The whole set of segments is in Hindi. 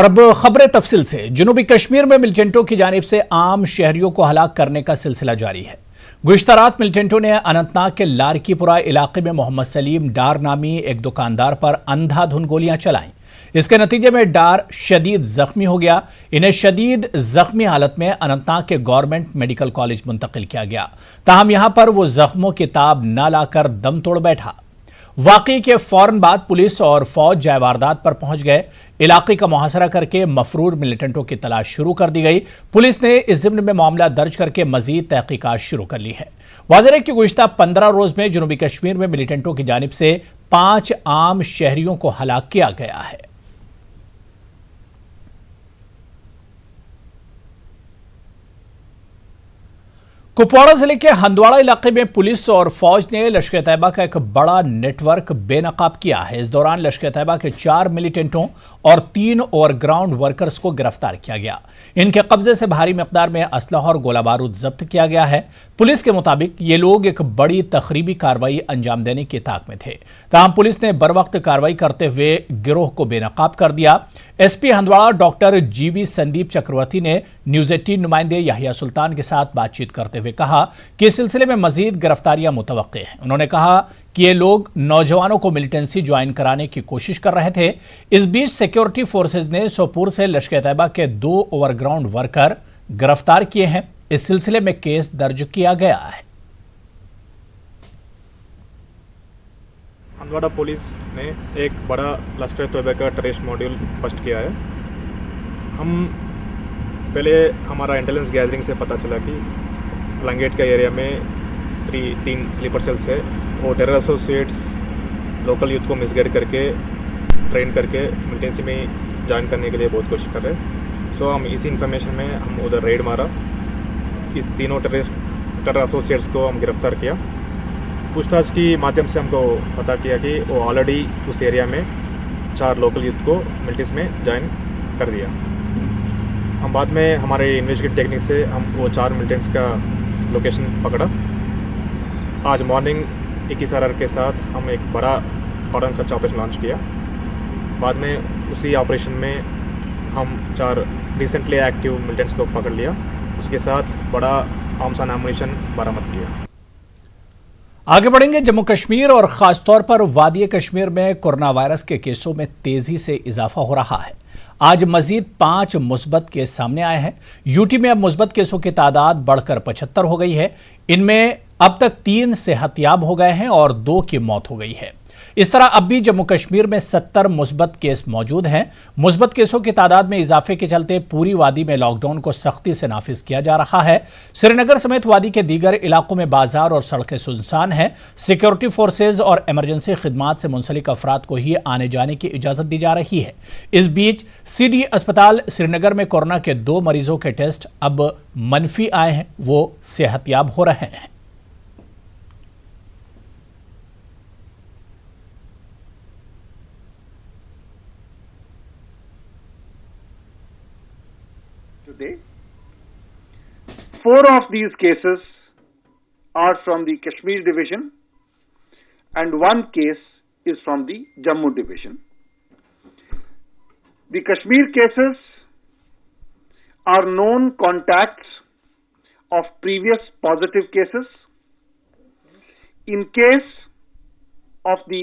और अब खबरें तफसील से। जनूबी कश्मीर में मिलिटेंटों की जानिब से आम शहरियों को हलाक करने का सिलसिला जारी है। गुज़िश्ता रात मिलिटेंटों ने अनंतनाग के लारकीपुरा इलाके में मोहम्मद सलीम डार नामी एक दुकानदार पर अंधाधुंध गोलियां चलाईं। इसके नतीजे में डार शदीद जख्मी हो गया। इन्हें शदीद जख्मी हालत में अनंतनाग के गवर्नमेंट मेडिकल कॉलेज मुंतकिल किया गया। ताहम यहां पर वो जख्मों की ताब न लाकर दम तोड़ बैठा। वाकई के फौरन बाद पुलिस और फौज जाए वारदात पर पहुंच गए। इलाके का मुहासरा करके मफरूर मिलिटेंटों की तलाश शुरू कर दी गई। पुलिस ने इस ज़िम्न में मामला दर्ज करके मजीद तहकीकात शुरू कर ली है। वाज़ेह है कि गुज़िश्ता 15 रोज में जनूबी कश्मीर में मिलिटेंटों की जानिब से 5 आम शहरियों को हलाक किया गया है। कुपवाड़ा जिले के हंदवाड़ा इलाके में पुलिस और फौज ने लश्कर तैयबा का एक बड़ा नेटवर्क बेनकाब किया है। इस दौरान लश्कर तैयबा के 4 मिलिटेंटों और 3 ओवरग्राउंड वर्कर्स को गिरफ्तार किया गया। इनके कब्जे से भारी मिकदार में असलहा और गोला बारूद जब्त किया गया है। पुलिस के मुताबिक ये लोग एक बड़ी तखरीबी कार्रवाई अंजाम देने की ताक में थे। ताहम पुलिस ने बर वक्त कार्रवाई करते हुए गिरोह को बेनकाब कर दिया। एसपी हंदवाड़ा डॉक्टर जीवी संदीप चक्रवर्ती ने न्यूज 18 नुमाइंदे याहिया सुल्तान के साथ बातचीत करते हुए कहा कि इस सिलसिले में मजीद गिरफ्तारियां मुतवक्के हैं। उन्होंने कहा कि ये लोग नौजवानों को मिलिटेंसी ज्वाइन कराने की कोशिश कर रहे थे। इस बीच सिक्योरिटी फोर्सेज ने सोपुर से लश्कर तैयबा के 2 ओवरग्राउंड वर्कर गिरफ्तार किए हैं। इस सिलसिले में केस दर्ज किया गया है। हंदवाड़ा पुलिस ने एक बड़ा लश्कर तैयबा का टेररिस्ट मॉड्यूल बस्ट किया है। हम पहले हमारा इंटेलिजेंस गैदरिंग से पता चला कि लंगेट का एरिया में 3 स्लीपर सेल्स है। वो टेरर एसोसिएट्स लोकल यूथ को मिसगाइड करके ट्रेन करके मिलिटेंसी में ज्वाइन करने के लिए बहुत कोशिश कर रहे हैं। सो हम इसी इन्फॉर्मेशन में हम उधर रेड मारा। इस तीनों टेरर एसोसिएट्स को हम गिरफ्तार किया। पूछताछ की माध्यम से हमको पता किया कि वो ऑलरेडी उस एरिया में 4 लोकल यूथ को मिलिटेंसी में ज्वाइन कर दिया। हम बाद में हमारे इन्वेस्टिगेटिव टेक्निक से हम वो 4 मिलिटेंट्स का लोकेशन पकड़ा। आज मॉर्निंग 21 आर के साथ हम एक बड़ा कॉर्डन सर्च ऑपरेशन लॉन्च किया। बाद में उसी ऑपरेशन में हम 4 रिसेंटली एक्टिव मिलिटेंट्स को पकड़ लिया। उसके साथ बड़ा आर्म्स एंड एमुनिशन बरामद किया। आगे बढ़ेंगे। जम्मू कश्मीर और खासतौर पर वादी कश्मीर में कोरोना वायरस के केसों में तेजी से इजाफा हो रहा है। आज मजीद 5 मुस्बत केस सामने आए हैं। यूटी में अब मुस्बत केसों की तादाद बढ़कर 75 हो गई है। इनमें अब तक 3 सेहतयाब हो गए हैं और 2 की मौत हो गई है। इस तरह अब भी जम्मू कश्मीर में 70 मुस्बत केस मौजूद हैं। मुस्बत केसों की तादाद में इजाफे के चलते पूरी वादी में लॉकडाउन को सख्ती से नाफिज किया जा रहा है। श्रीनगर समेत वादी के दीगर इलाकों में बाजार और सड़कें सुनसान हैं। सिक्योरिटी फोर्सेज और इमरजेंसी खिदमात से मुंसलिक अफराद को ही आने जाने की इजाजत दी जा रही है। इस बीच सीडी अस्पताल श्रीनगर में कोरोना के 2 मरीजों के टेस्ट अब मनफी आए हैं, वो सेहतयाब हो रहे हैं। Today, 4 of these cases are from the Kashmir division and 1 case is from the Jammu division. The Kashmir cases are known contacts of previous positive cases. In case of the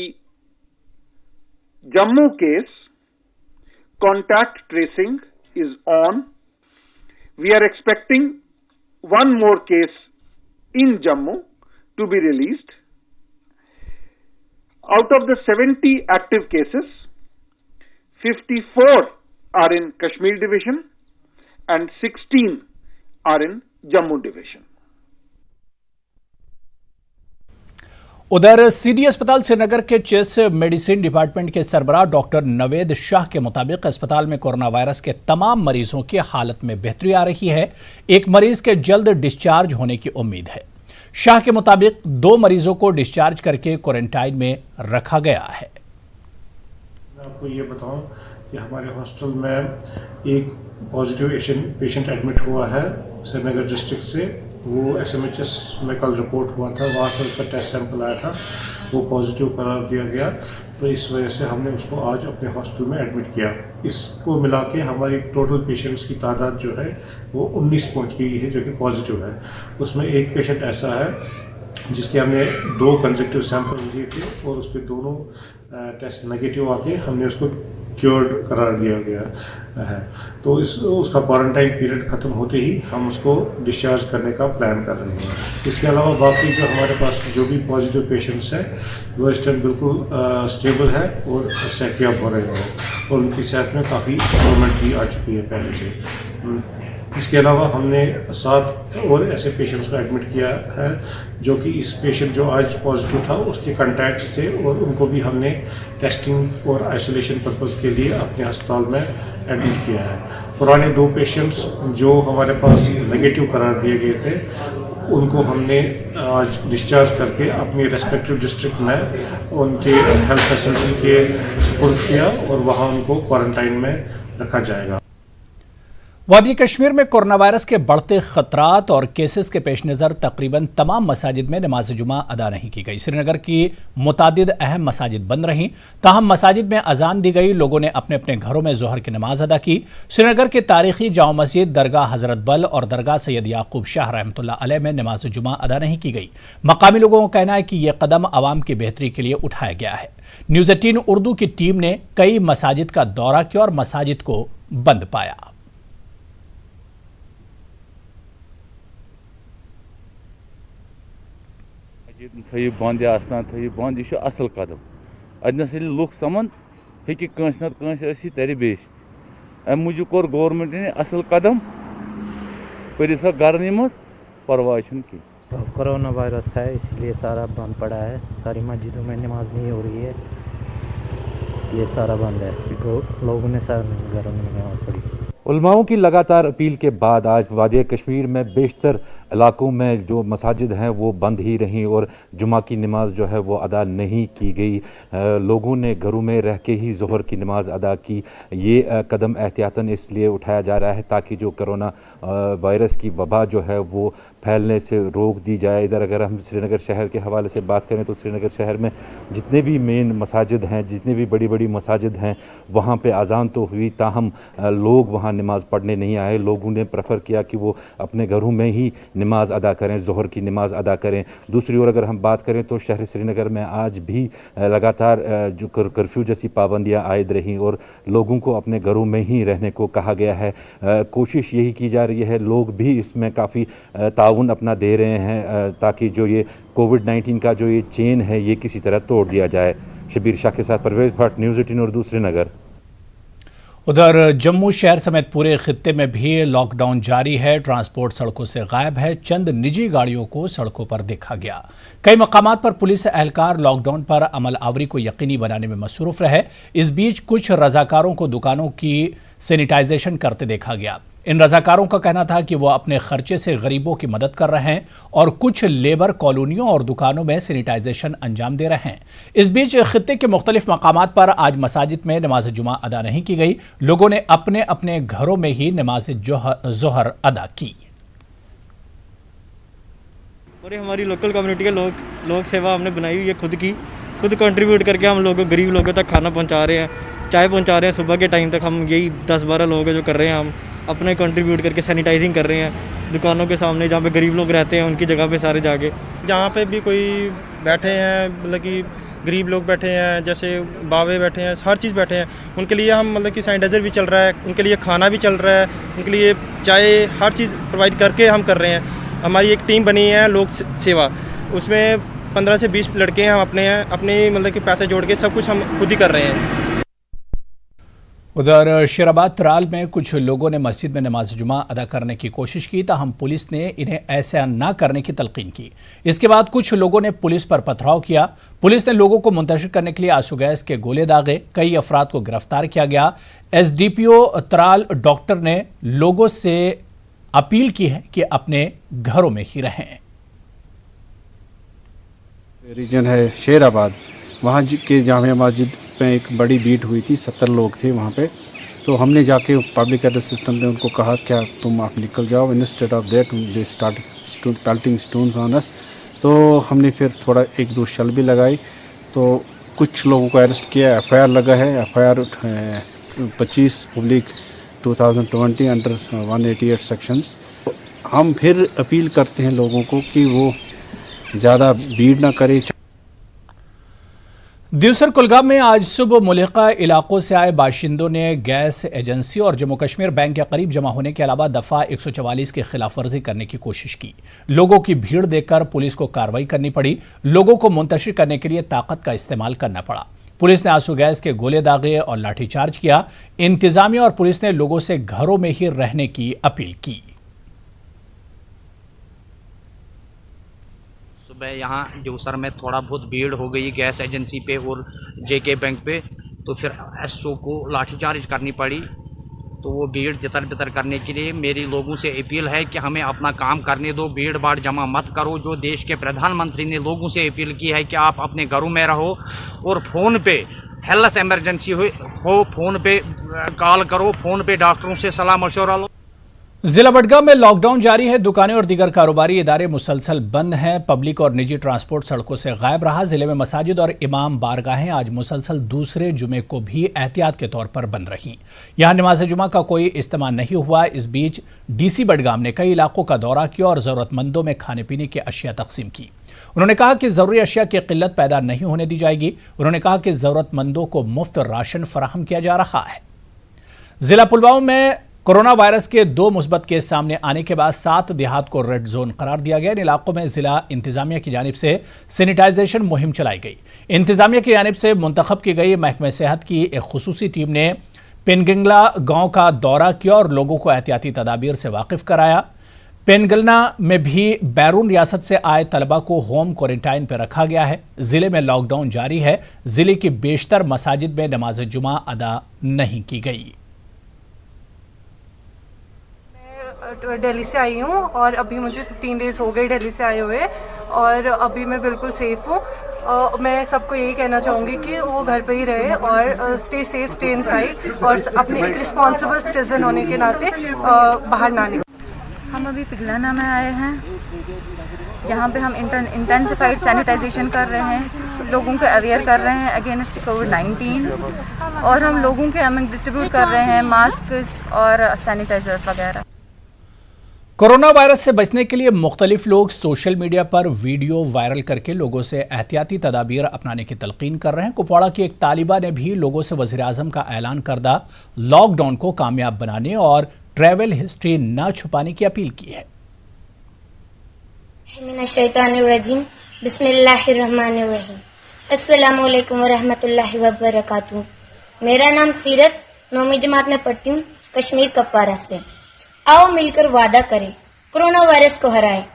Jammu case, contact tracing is on. We are expecting 1 more case in Jammu to be released. Out of the 70 active cases, 54 are in Kashmir division and 16 are in Jammu division. उधर सीडी अस्पताल श्रीनगर के चेस्ट मेडिसिन डिपार्टमेंट के सरबराह डॉक्टर नवेद शाह के मुताबिक अस्पताल में कोरोना वायरस के तमाम मरीजों की हालत में बेहतरी आ रही है। एक मरीज के जल्द डिस्चार्ज होने की उम्मीद है। शाह के मुताबिक 2 मरीजों को डिस्चार्ज करके क्वारंटाइन में रखा गया है। मैं आपको ये बताऊं कि हमारे हॉस्पिटल में एक पॉजिटिव पेशेंट एडमिट हुआ है श्रीनगर डिस्ट्रिक्ट से। वो SMHS में कल रिपोर्ट हुआ था, वहाँ से उसका टेस्ट सैंपल आया था, वो पॉजिटिव करार दिया गया। तो इस वजह से हमने उसको आज अपने हॉस्पिटल में एडमिट किया। इसको मिला के हमारी टोटल पेशेंट्स की तादाद जो है वो 19 पहुँच गई है, जो कि पॉजिटिव है। उसमें एक पेशेंट ऐसा है जिसके हमने 2 कंसेक्टिव सैंपल लिए थे और उसके दोनों टेस्ट नेगेटिव आके हमने उसको क्योर्ड करार दिया गया है। तो उसका क्वारंटाइन पीरियड ख़त्म होते ही हम उसको डिस्चार्ज करने का प्लान कर रहे हैं। इसके अलावा बाकी जो हमारे पास जो भी पॉजिटिव पेशेंट्स हैं वो इस टाइम बिल्कुल स्टेबल है और सेहतियाब हो रहे हैं और उनकी सेहत में काफ़ी इम्प्रूवमेंट भी आ चुकी है पहले से। इसके अलावा हमने 7 और ऐसे पेशेंट्स को एडमिट किया है जो कि इस पेशेंट जो आज पॉजिटिव था उसके कॉन्टैक्ट्स थे और उनको भी हमने टेस्टिंग और आइसोलेशन पर्पज़ के लिए अपने अस्पताल में एडमिट किया है। पुराने 2 पेशेंट्स जो हमारे पास नेगेटिव करार दिए गए थे उनको हमने आज डिस्चार्ज करके अपनी रेस्पेक्टिव डिस्ट्रिक्ट में उनके हेल्थ फैसिलिटी के सुपुर्द किया और वहाँ उनको क्वारंटाइन में रखा जाएगा। वादी कश्मीर में कोरोना वायरस के बढ़ते खतरात और केसेस के पेश नज़र तकरीबन तमाम मसाजिद में नमाज जुमा अदा नहीं की गई। श्रीनगर की मुतादिद अहम मसाजिद बंद रहीं, ताहम मसाजिद में अजान दी गई। लोगों ने अपने अपने घरों में जोहर की नमाज अदा की। श्रीनगर के तारीखी जामा मस्जिद, दरगाह हजरत बल और दरगाह सैयद याकूब शाह रहमतुल्लाह अलैह में नमाज जुमा अदा नहीं की गई। मकामी लोगों का कहना है कि यह कदम आवाम की बेहतरी के लिए उठाया गया है। न्यूज़ 18 उर्दू की टीम ने कई मसाजिद का दौरा किया और मसाजिद को बंद पाया। थी बंद या आसना थी बंद, यह असल कदम। अदनस लुक समन हेकि कंस नत कंस तर बेच। अम मूजूब कोर गवर्नमेंट ने असल कदम, पर सा घर मज परवाह की। कोरोना वायरस है इसलिए सारा बंद पड़ा है, सारी मस्जिदों में नमाज नहीं हो रही है, ये सारा बंद है। लोगों ने सारे घरों में नमाज पढ़ी। उलमाओं की लगातार अपील के बाद आज वादी कश्मीर में बेशतर इलाकों में जो मसाजिद हैं वो बंद ही रहीं और जुमा की नमाज जो है वो अदा नहीं की गई। लोगों ने घरों में रह के ही ज़ोहर की नमाज अदा की। ये कदम एहतियातन इसलिए उठाया जा रहा है ताकि जो कोरोना वायरस की वबा जो है वो फैलने से रोक दी जाए। इधर अगर हम श्रीनगर शहर के हवाले से बात करें तो श्रीनगर शहर में जितने भी मेन मसाजिद हैं, जितने भी बड़ी बड़ी मसाजिद हैं, वहाँ पे अजान तो हुई, ताहम लोग वहाँ नमाज पढ़ने नहीं आए। लोगों ने प्रेफर किया कि वो अपने घरों में ही नमाज अदा करें, ज़ोहर की नमाज अदा करें। दूसरी ओर अगर हम बात करें तो शहर श्रीनगर में आज भी लगातार जो कर्फ्यू जैसी पाबंदियां आयद रहीं और लोगों को अपने घरों में ही रहने को कहा गया है। कोशिश यही की जा रही है, लोग भी इसमें काफ़ी ताउन अपना दे रहे हैं ताकि जो ये कोविड-19 का जो ये चेन है ये किसी तरह तोड़ दिया जाए। शबीर शाह के साथ परवेज भट्ट, न्यूज़ 18 उर्दू, श्रीनगर। उधर जम्मू शहर समेत पूरे खित्ते में भी लॉकडाउन जारी है। ट्रांसपोर्ट सड़कों से गायब है। चंद निजी गाड़ियों को सड़कों पर देखा गया। कई मकामात पर पुलिस एहलकार लॉकडाउन पर अमल आवरी को यकीनी बनाने में मसरूफ रहे। इस बीच कुछ रजाकारों को दुकानों की सैनिटाइजेशन करते देखा गया। इन रजाकारों का कहना था कि वो अपने खर्चे से गरीबों की मदद कर रहे हैं और कुछ लेबर कॉलोनियों और दुकानों में सैनिटाइजेशन अंजाम दे रहे हैं। इस बीच खित्ते के मुख्तलिफ मकामात पर आज मसाजिद में नमाज जुमा अदा नहीं की गई। लोगों ने अपने अपने घरों में ही नमाज जोहर अदा की। और हमारी लोकल कम्युनिटी के लोग सेवा हमने बनाई हुई है, खुद कंट्रीब्यूट करके हम लोगों गरीब लोगों तक खाना पहुँचा रहे हैं, चाय पहुँचा रहे हैं। सुबह के टाइम तक हम यही 10-12 लोग जो कर रहे हैं, हम अपने कंट्रीब्यूट करके सैनिटाइजिंग कर रहे हैं दुकानों के सामने जहाँ पे गरीब लोग रहते हैं उनकी जगह पे सारे जाके। जहाँ पे भी कोई बैठे हैं, मतलब कि गरीब लोग बैठे हैं, जैसे बावे बैठे हैं, हर चीज़ बैठे हैं, उनके लिए हम मतलब कि सैनिटाइज़र भी चल रहा है, उनके लिए खाना भी चल रहा है, उनके लिए चाय, हर चीज़ प्रोवाइड करके हम कर रहे हैं। हमारी एक टीम बनी है लोक सेवा, उसमें 15 से 20 लड़के हैं, हम अपने मतलब कि पैसे जोड़ के सब कुछ हम खुद ही कर रहे हैं। उधर शेराबाद त्राल में कुछ लोगों ने मस्जिद में नमाज जुमा अदा करने की कोशिश की, ताहम पुलिस ने इन्हें ऐसा न करने की तलकीन की। इसके बाद कुछ लोगों ने पुलिस पर पथराव किया। पुलिस ने लोगों को मुंतशिर करने के लिए आंसू गैस के गोले दागे। कई अफराद को गिरफ्तार किया गया। SDPO त्राल डॉक्टर ने लोगों से अपील की है कि अपने घरों में ही रहें। रीजन है शेराबाद, वहाँ के जामिया मस्जिद में एक बड़ी भीड़ हुई थी, 70 लोग थे वहाँ पे। तो हमने जाके पब्लिक एड्रेस सिस्टम पे उनको कहा क्या तुम आप निकल जाओ। Instead of that they start pelting stones on us. तो हमने फिर थोड़ा एक दो शल भी लगाई, तो कुछ लोगों को अरेस्ट किया, FIR लगा है, FIR 25/2020 अंडर 188 सेक्शंस। हम फिर अपील करते हैं लोगों को कि वो ज़्यादा भीड़ ना करें। दिवसर कुलगाम में आज सुबह मुल्हिका इलाकों से आए बाशिंदों ने गैस एजेंसी और जम्मू कश्मीर बैंक के करीब जमा होने के अलावा दफा 144 की खिलाफ वर्जी करने की कोशिश की। लोगों की भीड़ देखकर पुलिस को कार्रवाई करनी पड़ी। लोगों को मुंतशिर करने के लिए ताकत का इस्तेमाल करना पड़ा। पुलिस ने आंसू गैस के गोले दागे और लाठीचार्ज किया। इंतजामिया और पुलिस ने लोगों से घरों में ही रहने की अपील की। सुबह यहाँ दिवसर में थोड़ा बहुत भीड़ हो गई गैस एजेंसी पे और JK बैंक पे, तो फिर SO को लाठीचार्ज करनी पड़ी। तो वो भीड़ तितर बितर करने के लिए मेरी लोगों से अपील है कि हमें अपना काम करने दो, भीड़ भाड़ जमा मत करो। जो देश के प्रधानमंत्री ने लोगों से अपील की है कि आप अपने घरों में रहो और फ़ोन पे हेल्थ इमरजेंसी हो फ़ोन पे कॉल करो, फ़ोन पे डॉक्टरों से सलाह मशवरा लो। जिला बडगाम में लॉकडाउन जारी है। दुकानें और दीगर कारोबारी इदारे मुसलसल बंद हैं। पब्लिक और निजी ट्रांसपोर्ट सड़कों से गायब रहा। जिले में मसाजिद और इमाम बारगाहें आज मुसलसल दूसरे जुमे को भी एहतियात के तौर पर बंद रहीं। यहां नमाज जुमा का कोई इस्तेमाल नहीं हुआ। इस बीच DC बडगाम ने कई इलाकों का दौरा किया और जरूरतमंदों में खाने पीने की अशिया तकसीम की। उन्होंने कहा कि जरूरी अशिया की किल्लत पैदा नहीं होने दी जाएगी। उन्होंने कहा कि जरूरतमंदों को मुफ्त राशन फराहम किया जा रहा है। जिला पुलवामा में कोरोना वायरस के 2 मुस्बत केस सामने आने के बाद 7 देहात को रेड जोन करार दिया गया। इन इलाकों में जिला इंतजामिया की जानिब से सैनिटाइजेशन मुहिम चलाई गई। इंतजामिया की जानिब से मुंतखब की गई महकमे सेहत की एक खुसूसी टीम ने पेनगिंगला गांव का दौरा किया और लोगों को एहतियाती तदाबीर से वाकिफ कराया। पेनगलना में भी बैरून रियासत से आए तलबा को होम क्वारंटाइन पर रखा गया है। जिले में लॉकडाउन जारी है। जिले की बेशतर मसाजिद में नमाज जुमा अदा नहीं की गई। दिल्ली से आई हूँ और अभी मुझे 15 डेज़ हो गए दिल्ली से आए हुए, और अभी मैं बिल्कुल सेफ़ हूँ। मैं सबको यही कहना चाहूँगी कि वो घर पे ही रहे और स्टे सेफ, स्टे इनसाइड, और अपने एक रिस्पॉन्सिबल सिटीजन होने के नाते बाहर ना निकलें। हम अभी पिघलाना में आए हैं। यहाँ पे हम इंटेंसिफाइड सैनिटाइजेशन कर रहे हैं, लोगों को अवेयर कर रहे हैं अगेंस्ट कोविड-19, और हम लोगों के हमें डिस्ट्रीब्यूट कर रहे हैं मास्क और सैनिटाइजर्स वगैरह। कोरोना वायरस से बचने के लिए मुख्तलिफ लोग सोशल मीडिया पर वीडियो वायरल करके लोगों से एहतियाती तदाबीर अपनाने की तलकीन कर रहे हैं। कुपवाड़ा की एक तालिबा ने भी लोगों से वज़ीर-ए-आज़म का ऐलान करदा लॉकडाउन को कामयाब बनाने और ट्रैवल हिस्ट्री न छुपाने की अपील की है। बिस्मिल्लाहिर्रहमानिर्रहीम। अस्सलामु अलैकुम वरहमतुल्लाहि वबरकातुहू। मेरा नाम सीरत, 9वीं जमात में पढ़ती हूँ, कश्मीर कुपवाड़ा से। आओ मिलकर वादा करें, कोरोना वायरस को हराएं।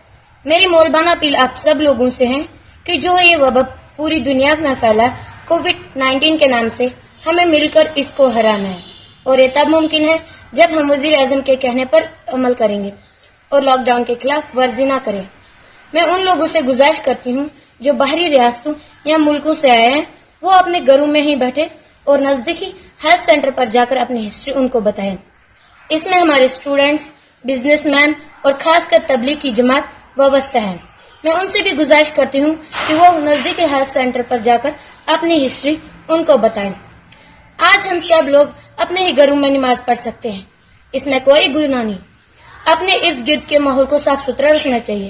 मेरी मौलबाना अपील आप सब लोगों से है कि जो ये वबा पूरी दुनिया में फैला कोविड-19 के नाम से, हमें मिलकर इसको हराना है। और ये तब मुमकिन है जब हम वज़ीर-ए-आज़म के कहने पर अमल करेंगे और लॉकडाउन के खिलाफ वर्जी ना करें। मैं उन लोगों से गुजारिश करती हूँ जो बाहरी रियासतों या मुल्कों से आए हैं, वो अपने घरों में ही बैठे और नजदीकी हेल्थ सेंटर पर जाकर अपनी हिस्ट्री उनको बताएं। इसमें हमारे स्टूडेंट्स, बिजनेसमैन और खासकर तबलीग की जमात वाबस्ता है। मैं उनसे भी गुजारिश करती हूँ कि वो नजदीकी हेल्थ सेंटर पर जाकर अपनी हिस्ट्री उनको बताएं। आज हम सब लोग अपने ही घरों में नमाज पढ़ सकते हैं, इसमें कोई गुनाह नहीं। अपने इर्द गिर्द के माहौल को साफ सुथरा रखना चाहिए।